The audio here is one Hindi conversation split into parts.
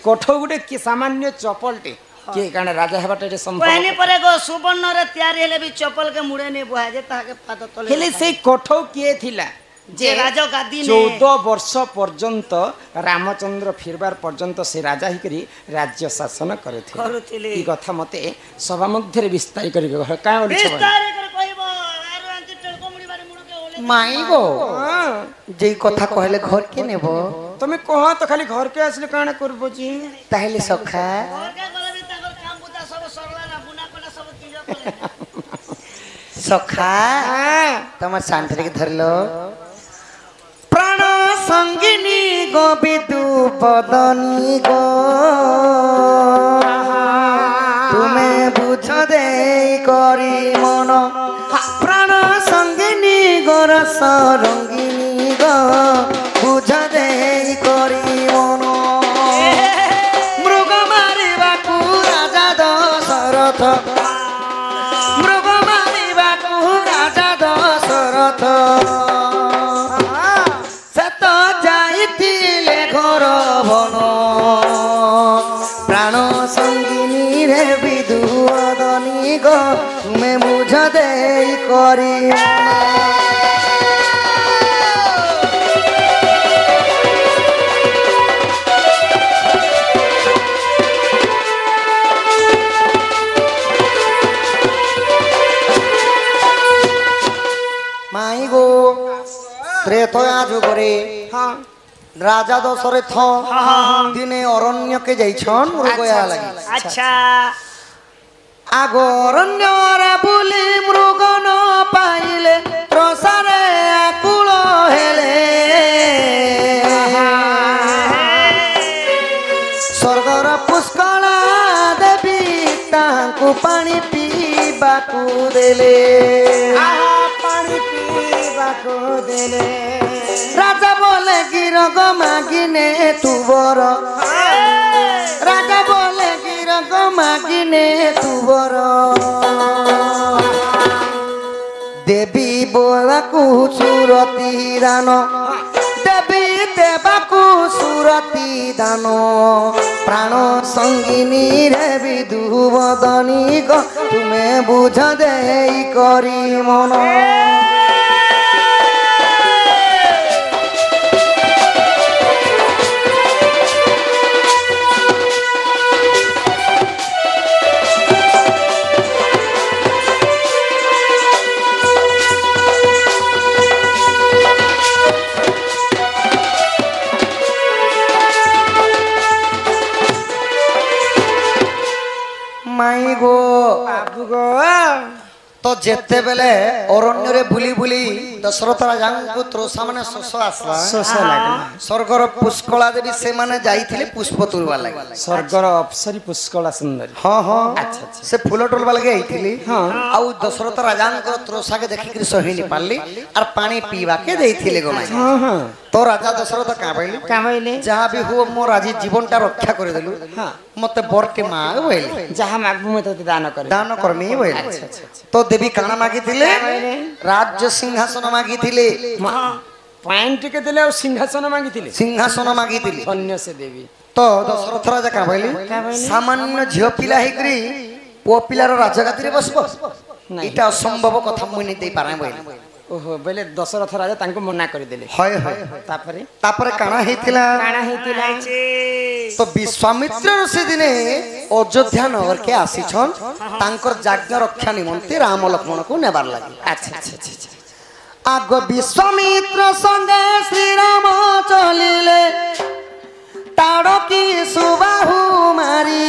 कोठ गुटे कि सामान्य चपलटे के कारण राजा हेबाटा रे संभव कहनी परे गो सुवर्ण रे तैयारी हेले भी चप्पल के मुड़े नहीं बुहा जे ताके पाद तले हेले से कोठ किए थिला जे राजा गादी ने 14 वर्ष पर्यंत रामचंद्र फिरबार पर्यंत से राजा ही करी राज्य शासन करुथिले ई कथा मते सभा मध्य विस्तार करी का विस्तार कर कहबो आरो अंति टेलकोमुड़ी बारे मुड़ के होले माई गो जे कथा कहले घर के नेबो तमे कह तो खाली घर के आसले काना करबो जी ताहले सखा घर के गले भी ताकर काम बुता सब सरला ना बुना कोना सब तिलो करे सखा तम शांति के धरलो प्राण संगिनी गो विदु बदनी गो तुम्हें बुझ दे करी मन प्राण संगिनी गो रस रंगिनी गो बुझ दे करी मन मृग मारिबा को राजा दशरथ मृग मारिबा को राजा दशरथ प्राण संगिनी रे विदुवदनी गो तुम्हें बुझ दे करी माई गो त्रेतया जुगरे हाँ राजा दशरथ दिने अरण्य के जाइछन मृगया लगी अच्छा आगो अरण्य रे बुली मृग न पाइले प्रसारे आकुल हेले स्वर्गर पुष्कला देवी तांकु पानी पीबाकू देले पानी पीबाकू देले राजा बोले गिरग मागिने तुबर राजा बोले गिरग मागिने तुबर देवी बोलाकू सुरती दान देवी देवाकू सुरती दान प्राण संगिनी रे विदुवदनी गो तुम्हें बुझ दे करी मन माई गो बाबू गो तो जेते बेले अरण्य रे बुली बुली दशरथ राजा को त्रोसा माने शोष आसला शोष लागला स्वर्गर पुष्कला देवी से माने जाईथिले पुष्प तुलवा लागि स्वर्गर अप्सरी पुष्कला सुंदरी हां हां अच्छा अच्छा से फूल टोलवा लागि आईथिली हां आउ दशरथ राजा को त्रोसा के देखि कि सही नि पाली और पानी पीवा के देइथिले गो माई हां हां तो राजा दशरथ का बैली जहां भी हो मो राजी जीवनटा रक्षा करे देलु हां मते बरटे माग बैली जहां मागबु मते दान करमी बैली तो देवी काना मागी थिले राज्य सिंहासन मागी थिले पैंट के दिले और सिंहासन मागी थिले अन्य से देवी तो दशरथ राजा का बैली सामान्य झियो पिला हेकरी पो पिलार राजगाती रे बसबो इटा असंभव कथा मुई नै दे पारे बैली ओहो बेले दशरथ राजा तांको मना कर देले हाय हाय तापरे काना हेतिला तो विश्वामित्र ऋषि दिने अयोध्या नगर के आसीछन तांकर जाज्ञा रक्षा निमंते राम लक्ष्मण को नेबार लागि अच्छा अच्छा अच्छा आगो विश्वामित्र संगे श्री राम चलिले ताड़की सुबाहु मारी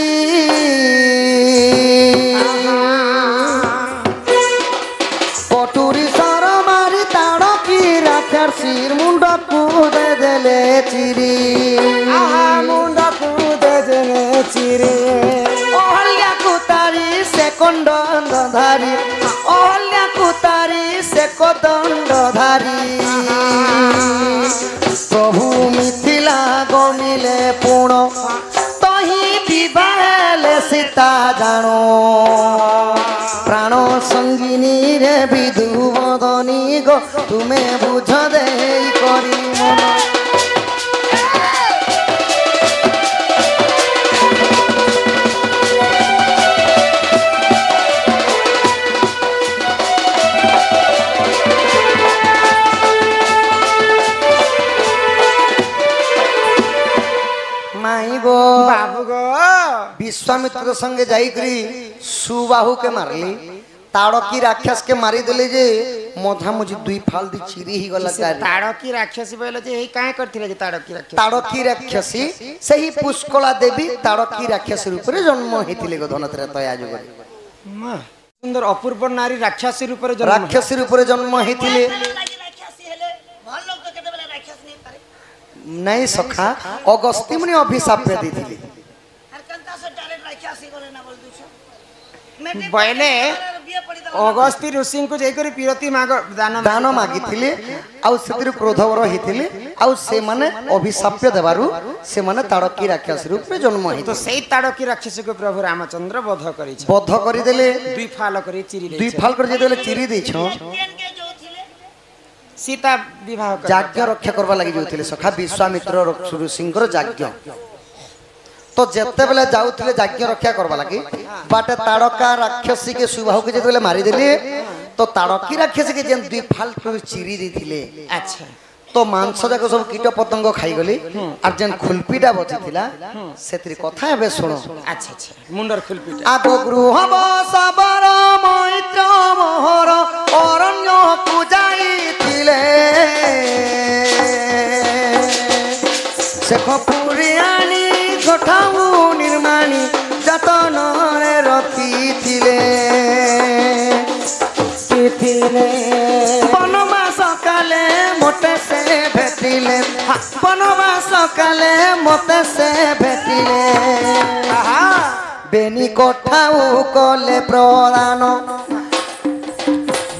पटुरी सर मारी ताड़की राक्षर सिर मुंड कूदे देले चिरी मुंड कूदे देले चिरी ओहल्या कुतारी से कंडन धारी ओहल्या कुतारी से कोदंड धारी प्रभु मिथिला गमिले पुण तही विवाहले सीता जानो प्राण संगिनी रे विदुवदनी गो तुम्हें बुझ दे करी मन माई गो बाबू गो विश्वामित्र संगे जाइकरी सुबाहु के मारली ताड़की राक्षस के मारी देले जे मधा मुझी दुई फाल दी चिरी ही गला ताड़की राक्षसी बोले जे एही काहे करथिले जे ताड़की राक्षसी ताड़की राक्षसी सही पुष्कला देवी ताड़की राक्षसी रूप रे जन्म हेतिले गो धनतेरा तया जुग मां सुंदर अपूर्व नारी राक्षसी रूप रे जन्म हेतिले राक्षसी हेले भल लोग तो केते बेले राक्षस नहीं पारे नहीं सखा अगस्त्य मुनि अभिशाप देथिले हर कंता से डायरेक्ट राक्षसी बोले ना बोल दुछ बोले अगस्त्य ऋषि को जाई करी पिरती माग दान मागिथिले आउ सेतिर क्रोधवर हेतिले आउ से माने अभिशाप देबारु से माने ताड़की राक्षस रूप में जन्म हे तो सेई ताड़की राक्षस को प्रभु रामचंद्र वध करी बध करी देले दुई फाल करी चिरी दुई फाल कर जेतेले चिरी दैछो सीता विवाह यज्ञ रक्षा करबा लागि जोथिले सखा विश्वामित्र ऋषिंकर यज्ञ तो जेते बेले जाउथिले यज्ञ रक्षा करबा लागि बाटे ताड़का राक्षसी के सुबाहु के जेते बेले मारी देले तो ताड़की राक्षसी के जेन दुई फाल कर चिरी दैथिले अच्छा तो मांस जाक सब कीट पतंग खाई गली और जेन खुलपीटा बचिथिला सेत्री कथा एबे सुनो अच्छा अच्छा मुंडर खुलपीटा आगो गृह बसबर मैत्र मोहर अरण्य को जाइथिले शेख पुरी आनी कोठाऊ निर्माणी जतन रे रखिथिले बनवास काले मोटे से भेटिले बनवास काले मोटे से भेटिले बेनी कोठाऊ कले प्रदान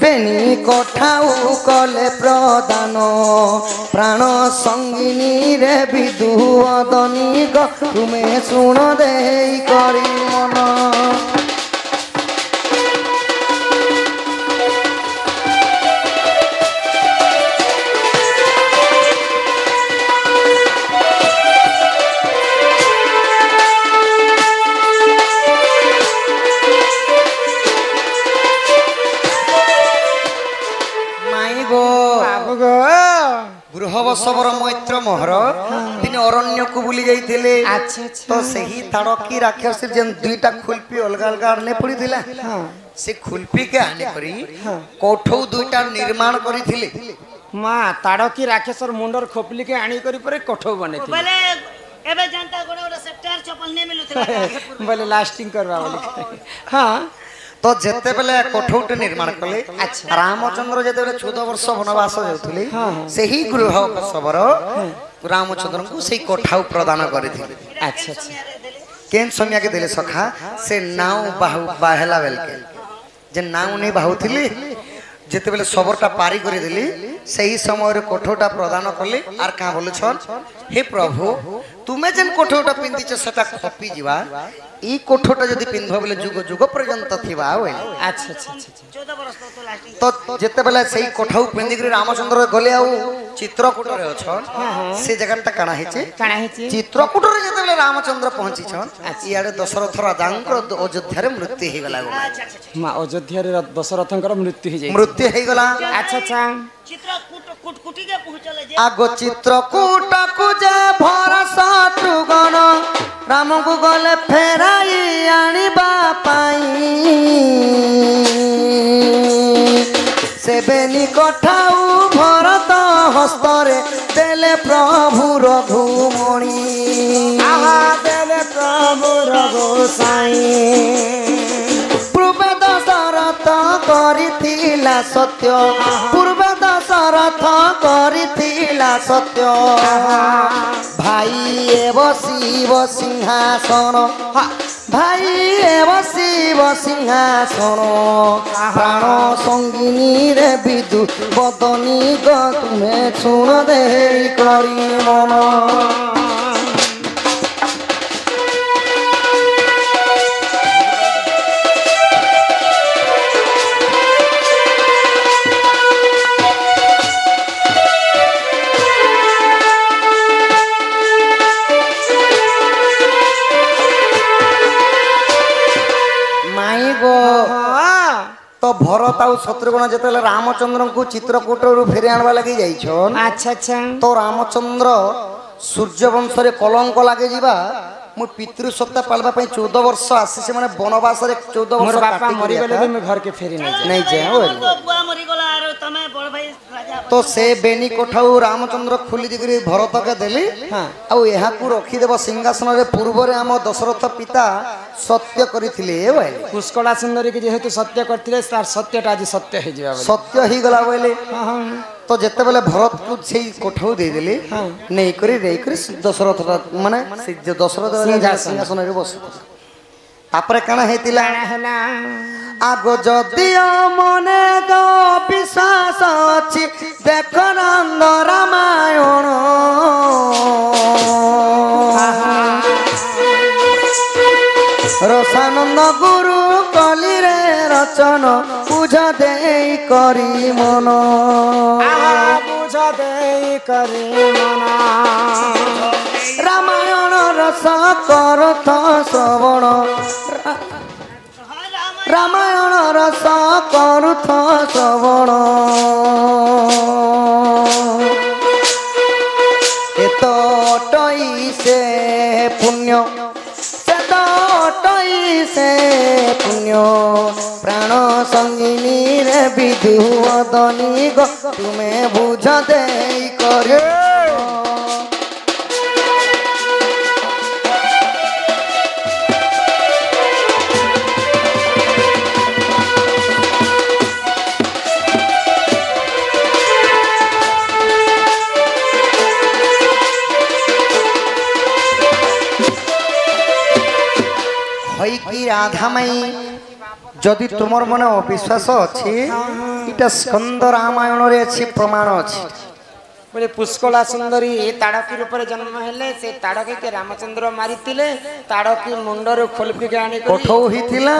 बेनी कोठाऊ कले प्रदान प्राण संगिनी रे विदुअदनी ग तुमे सुन देई करी मन गृहबसवर मैत्र मोहर दिन अरण्य को बुली जाइथिले तो सही ताड़की राक्षस जेन दुईटा खुलपी अलग अलग आने पड़ी थिला से खुलपी के आने करी कोठौ दुईटा निर्माण करिथिले मां ताड़की राक्षसर मुंडर खोपली के आनी करी परे कोठौ बनेथि बोले एबे जनता गोड़ा से टायर चप्पल नहीं मिलुथला बोले लास्टिंग करवा बोले हां तो जेते बेले कोठौटे निर्माण कले अच्छा रामचंद्र जेते बेले 14 वर्ष वनवास जाउथले सेही गृह सबर रामचंद्र को सेही कोठाउ प्रदान करिथिले अच्छा अच्छा केन समया के देले सखा से नाव बाहेला बेल के जे नाव नै बाहुथिले जेते बेले सबरटा पारी करि देली सही समय रे कोठौटा प्रदान कले आर का बोले छन हे प्रभु तुमे जेन कोठौटा पिंदी छ सेटा खपी जीवा ई कोठोटा जदी पिंधो बोले जुग जुग पर्यंत थिबा होय अच्छा अच्छा अच्छा 14 वर्ष तो लास्टिंग तो जेते बेले सही कोठाउ पिंदी करी रामचंद्र गले आउ चित्रकूट रे अछन से जगहटा काना हेचे चित्रकूट रे जेते बेले रामचंद्र पहुंची छन इयाडे दशरथ राजांकर अयोध्या रे मृत्यु हे गला मां अयोध्या रे दशरथंकर मृत्यु हे जाई मृत्यु हे गला अच्छा अच्छा चित्रकूट कुटकुटी के पहुंचले जे आगो चित्रकूट को जे भरसा ट्रुगन राम को गले फेराई आनिबा पाई से बेनी कोठाऊ भरत हस्तरे देले प्रभु रघुमणि आहा देले प्रभु रघुसाई पूर्व दशरथ करिथिला सत्य पूर्व दशरथ करिथिला सत्य भाई एव शिव सिंहासन भाई एव शिव सिंहासन प्राण संगिनी रे विदु बदनी ग तुमे सुन दे करी मन तो भरत आउ शत्रुघ्न जेतेले रामचंद्र को चित्रकूट रु फेरे आनवा लगी जाइछन अच्छा अच्छा तो रामचंद्र सूर्य वंश रे कलंक लागे जीवा मु पितृ सत्ता पालबा पई 14 वर्ष आसी से माने वनवास रे 14 वर्ष मोर बापा मरि गेले भी मैं घर के फेरी नहीं जाए बुआ मरी गला आरो तमे बड़ भाई राजा तो से बेनी कोठाऊ रामचंद्र खुली दिगरी भरत के देली आ एहा को रखी देबो सिंहासन रे पूर्व रे हम दशरथ पिता सत्य करिथिले भाई पुष्कला सुंदरी के जेहेतु सत्य करथिले तार सत्यटा आज सत्य हे जिवा सत्य ही गला बोले तो जेते बेले भरत को से कोठाऊ दे देली नहीं करी रे करी दशरथ माने दशरथ सिंहासन रे बस तापरे काना हेतिला आगो जदि मने दो विश्वास अछि देख नंद रामायण रसानंद गुरु कली रे रचन बुझ देई करी मन बुझ देई करी मन रामायण रस करथ श्रवण रामायण रस करुथ श्रवण एतटई से पुण्य से पुण्य प्राण संगिनी रे विधुवदनी गो तुम्हें बुझ देई करे की राधा मई जदि तुमर मन अविश्वास अच्छी इटा स्कंद रामायण रे अच्छी प्रमाण अच्छी बोले पुष्कला सुंदरी ताड़की रूप में जन्म हेले से ताड़की के रामचंद्र मारितिले ताड़की मुंडर खोलपी के आनी कोठौ हिथिला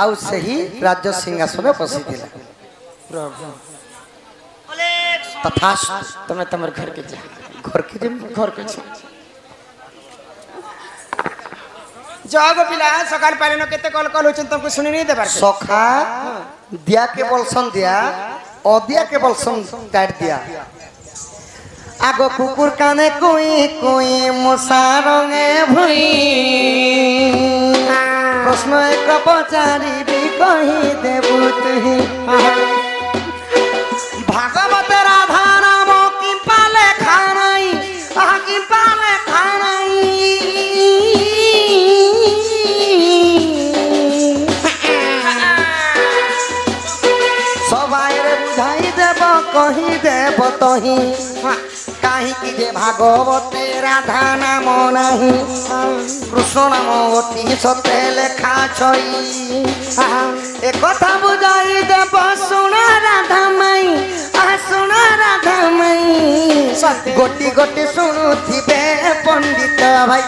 आउ सही राज्य सिंहासन बसिथिला प्रभु तथा तमे तमर घर के जा घर के जग पिला सकाल पाले न केते कॉल कॉल होचन तुमको सुनि नहीं देबार सखा दिया के बोलसन दिया अदिया के बोलसन काट दिया आगो कुकुर काने कोई कोई मुसारंगे भुई प्रश्न एक पचारी भी कही देबु तुही भागवत राधा नाम की पाले खानाई की पाले खानाई कही देव तही कहीं कि जे भागवते राधा नाम नहीं कृष्ण नाम अति सत्य लेखा छई एक कथा बुझाई देव सुन राधा मई सुन राधा मई गोटी गोटी शुणुथिबे पंडित भाई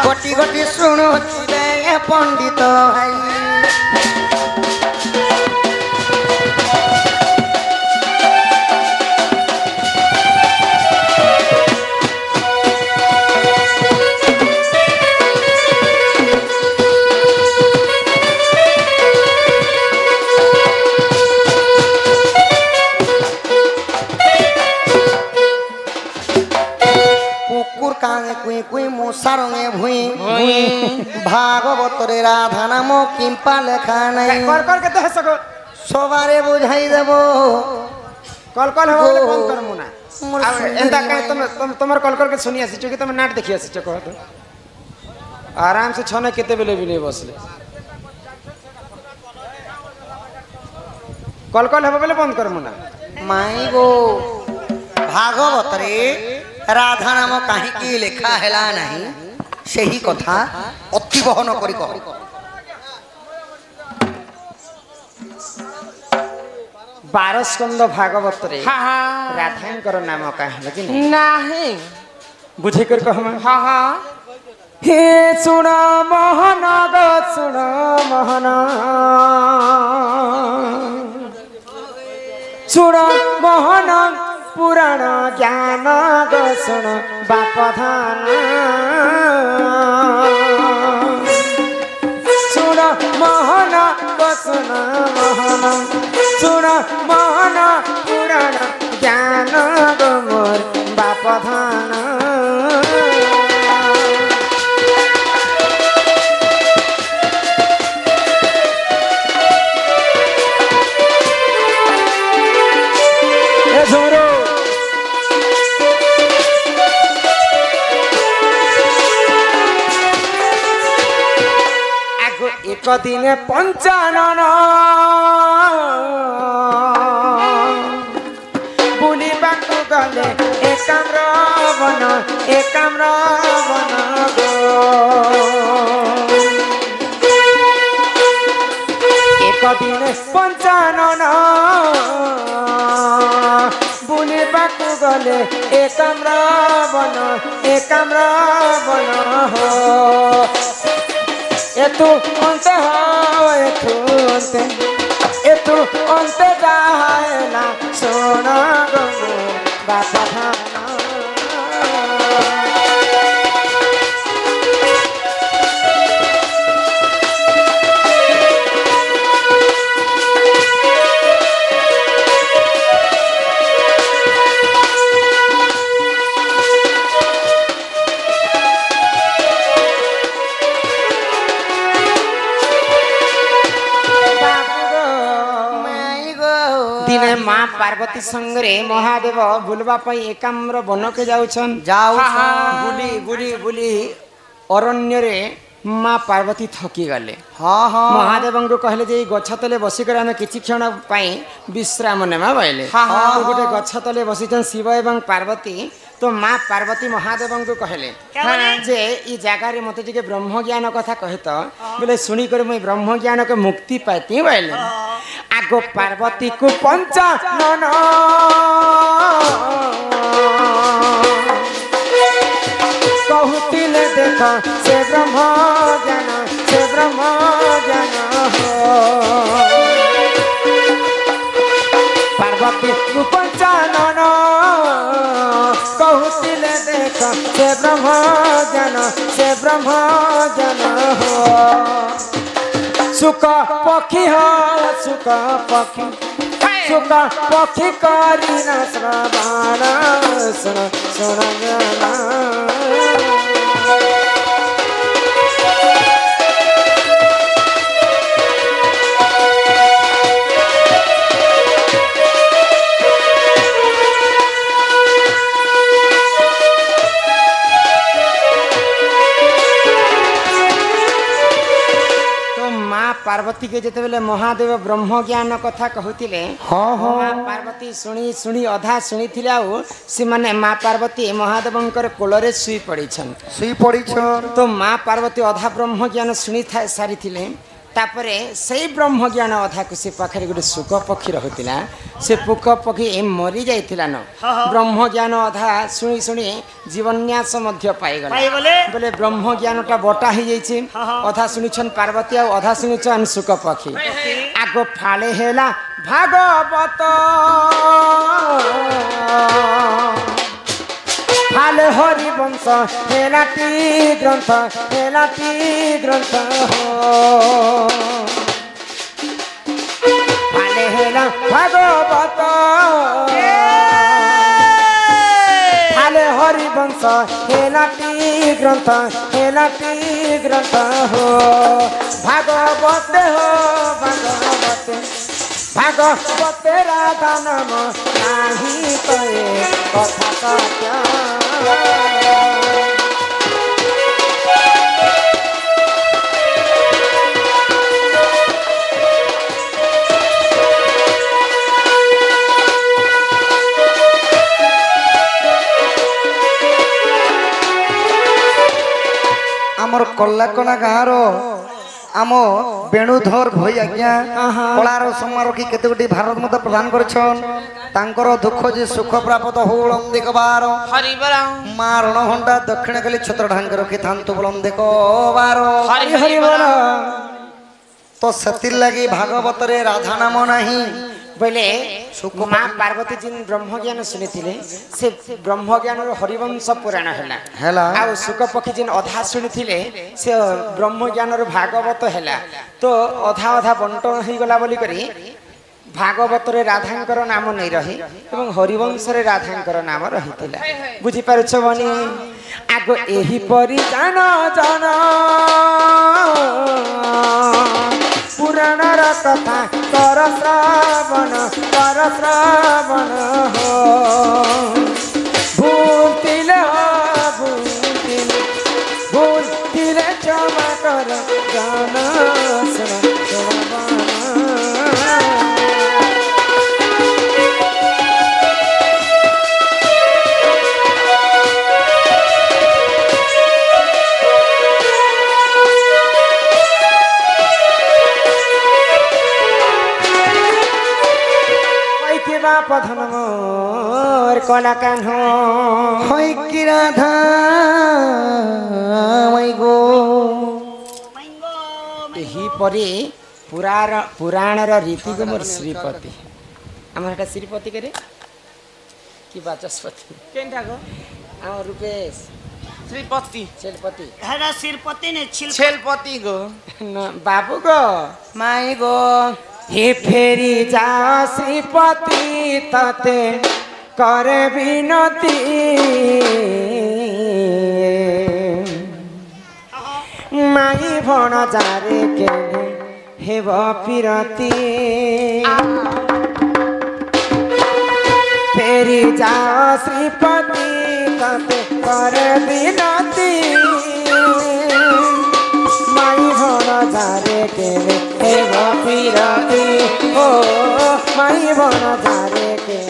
गोटी गोटी शुणुथिबे पंडित भाई मुसारंगे भुई भागवत रे राधा नाम किंपा लेखा नहीं कर कर के दे सको सोबारे बुझाई देबो कॉल कॉल हो बोले फोन कर मुना अब एंदा कहे तुम कॉल कर के सुनी आसी चोकि तुम नाट देखि आसी चको तो आराम से छने केते बेले भी नहीं बसले कॉल कॉल हो बोले बंद कर मुना माई गो भागवत रे राधा नाम कहीं की लेखा हैला नहीं सही कथा अति बहन करी कह 12 स्कंद भागवत रे राधांकर नाम कहे कि नहीं बुझे कर कह हां हां हे सुन मोहन गो सुन मोहन सुन मोहन पुराण ज्ञान गो सुन बाप धान सुन मोहन गो सुन मोहन सुन मोहन पुराण ज्ञान गो मोर बाप धान एक दिन पंचानन बुलिबाकु गले एकाम्रवन गो एक दिन पंचानन बुलिबाकु गले एकाम्रवन हो एतु अंत हो एतु अंत जाएला सोन गंगो बापा दिने माँ पार्वती संगरे महादेव बुलवा पई एकाम्र वन के जाउछन बुली बुली बुली अरण्य रे माँ पार्वती थकी गले महादेव को कहले जे गछ तले बसी कर हम किछि क्षण पई विश्राम नेमा बाइले तो गोटे गछ तले बसिछन शिव एवं पार्वती तो माँ पार्वती महादेव को कहले जे ई जगह रे मते जे ब्रह्म ज्ञान कथा कहे तो बोले सुनी कर मैं ब्रह्म ज्ञान के मुक्ति पाती बाइले आगो पार्वती को पंचानन कहूतिले देख से ब्रह्म ज्ञान हो पार्वती को पंचानन कहूतिले देख से ब्रह्म ज्ञान हो सुख पक्षी करी न श्रवण सुन पार्वती के जेते बेले महादेव ब्रह्म ज्ञान कथा कहूतिले माँ पार्वती शुणी शुणी अधा शुणी थिले आउ से माने माँ पार्वती महादेवंकर कोलरे सुई पड़ीछन तो माँ पार्वती अधा ब्रह्म ज्ञान शुणी सारी थिले तापरे सही ब्रह्म ज्ञान अधा को से पाखरे गोटे सुख पक्षी रहुतिला से पुक पक्षी मरी जाइथिला न ब्रह्म ज्ञान अधा शुणी शुणी जीवन्यास मध्य पाइगले बोले ब्रह्म ज्ञानटा बटा ही जाइछि अधा शुनिछन पार्वती आ अधा शुनिछन सुख पक्षी आगो फाळे हेला भागवत फाले हरि वंश हेलाटी ग्रंथ हो फाले हेला भागवत फाले हरि वंश हेलाटी ग्रंथ हो भागवत राधा नाम नाही कहे कथा सत्य आमर कल्लाकना गाँव आम बेणुधर भई आज्ञा कलार समारोह केते गोटी भारत मत प्रदान करछन तांकर दुख जे सुख प्राप्त हो लंदिक बार माँ रणहंडा दक्षिण काली छत्र ढांग रखी थांतु बलंदिक बार हरि तो सतिर लगी भागवत रे राधा नाम नहीं बोले माँ पार्वती जी ब्रह्म ज्ञान शुणी से ब्रह्म ज्ञान हरिवंश पुराण है आ सुख पक्षी जिन अधा शुणी से ब्रह्म ज्ञान भागवत है तो अधा अधा बंटन हो गला बोली करी भागवत रे राधांकर नाम नहीं रही एवं हरिवंश रे राधांकर नाम रही बुझी पारुछ बनी आगो एही परी जान जान पुराण कथा कर श्रावण हो भूतिले क्षमा गाना सुना पधन मोर कोना कान हो होय कि राधा माई गो माइंगो एही परी पुराण रीति को मोर श्रीपति आम हटा श्रीपति करे कि बाचस्पति केनटा गो आ रुपेश श्रीपति छेलपति हरा सिरपति ने छिल छेलपति गो न बाबू गो माई गो हे फेरी जा श्रीपति तते कर विनती माई भण जारे के हेब पिरती फेरी जा श्रीपति तते कर विनती माई भण जारे के हेब पिरती ओ माई भण जारे के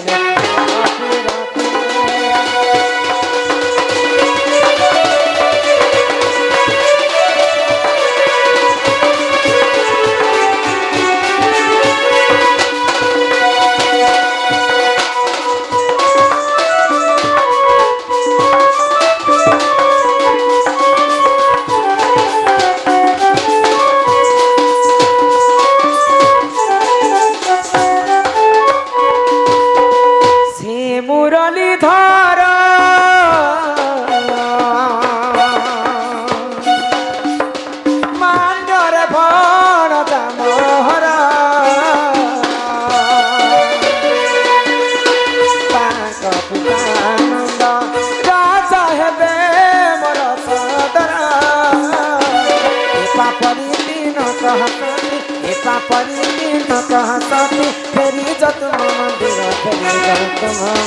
फेरी जतम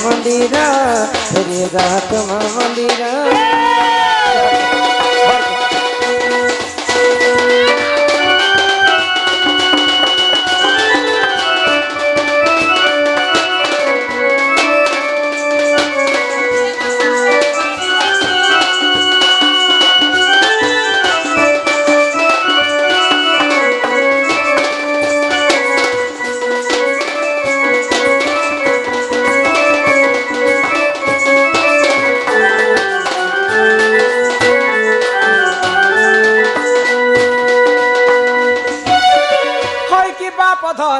मंदिर फेरी जतम मंदिर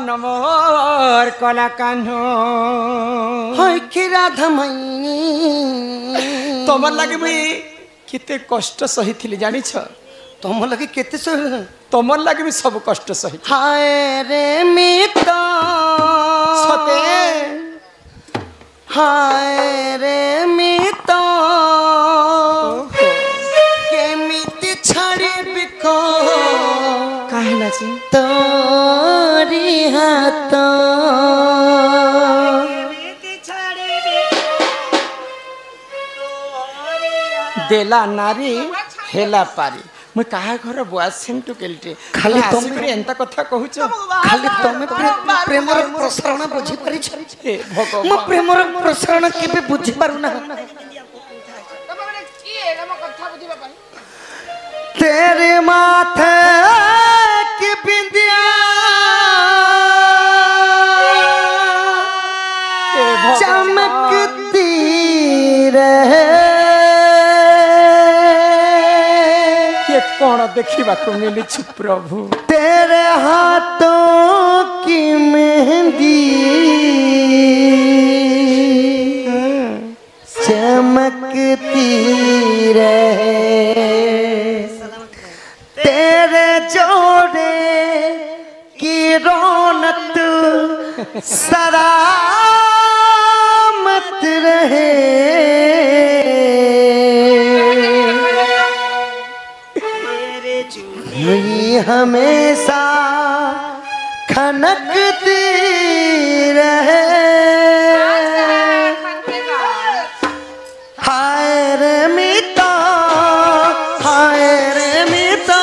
नमोर कला कान्हो होय कि राधा माई तमर लगे मुई केते कष्ट सही थिली जानि छ तुम लगे केते तमर लगे भी सब कष्ट सही हाय रे मिता सते हाय रे मिता केमिति छाड़ी बिको काहे ना छी तोरी हाथ देला नारी हेला पारी मैं कहा घर बुआ सेम टू केलटे खाली तुम एंता कथा कहूछ खाली तुम प्रेमर प्रसारण बुझी पारि छ हे भगवान म प्रेमर प्रसारण केबे बुझी पारु ना तेरे माथे की बिंदिया चमकती रहे ये कौन देखिबा को मिली छु प्रभु तेरे हाथों की मेहंदी चमकती रहे तेरे जोड़े की रौनक सलामत रहे ये हमेशा खनकती रहे हाय रे मिता हाय रे मिता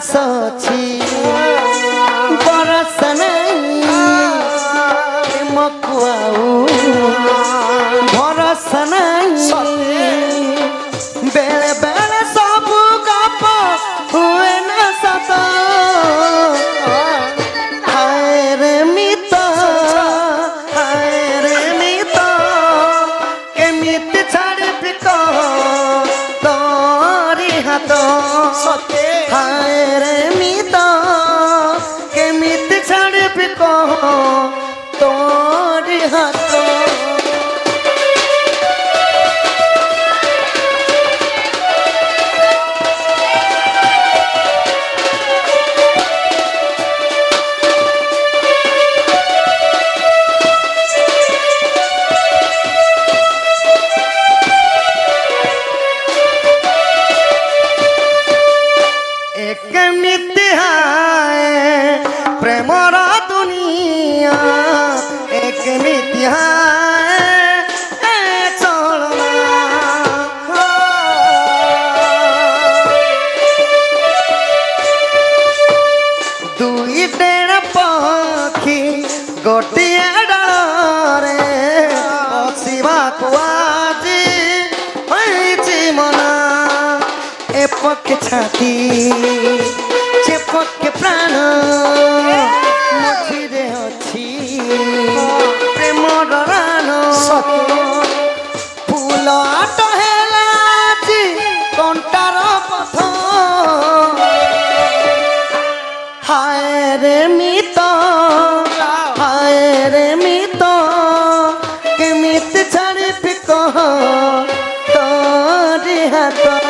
ଆକାଶ ଅଛି ବରଷ ନାହିଁ ପ୍ରେମକୁ ଆଉ ଭରସା ନାହିଁ ବେଳେ ବେଳେ ସବୁ ଗପ ହୁଏ ନା ସତ ହାୟ ରେ ମିତ କେମିତି ଛାଡ଼ିବି କହ ତୋରି ହାତ ହାୟ ରେ ମିତ କେମିତି ଛାଡ଼ିବି କହ ତୋରି ହାତ प्रेमर दुनिया एक मिथ्या चलना दुई डेढ़ पक्षी गोटिए डाले बसवाक आजी होइछि मना ए पक्षी छाती से पक्षे प्राण मझिरे अच्छी प्रेमर राण फूल आट हेला कंटार पथ हाय रे मित केमिति छाड़िबि कह तोरि हाथ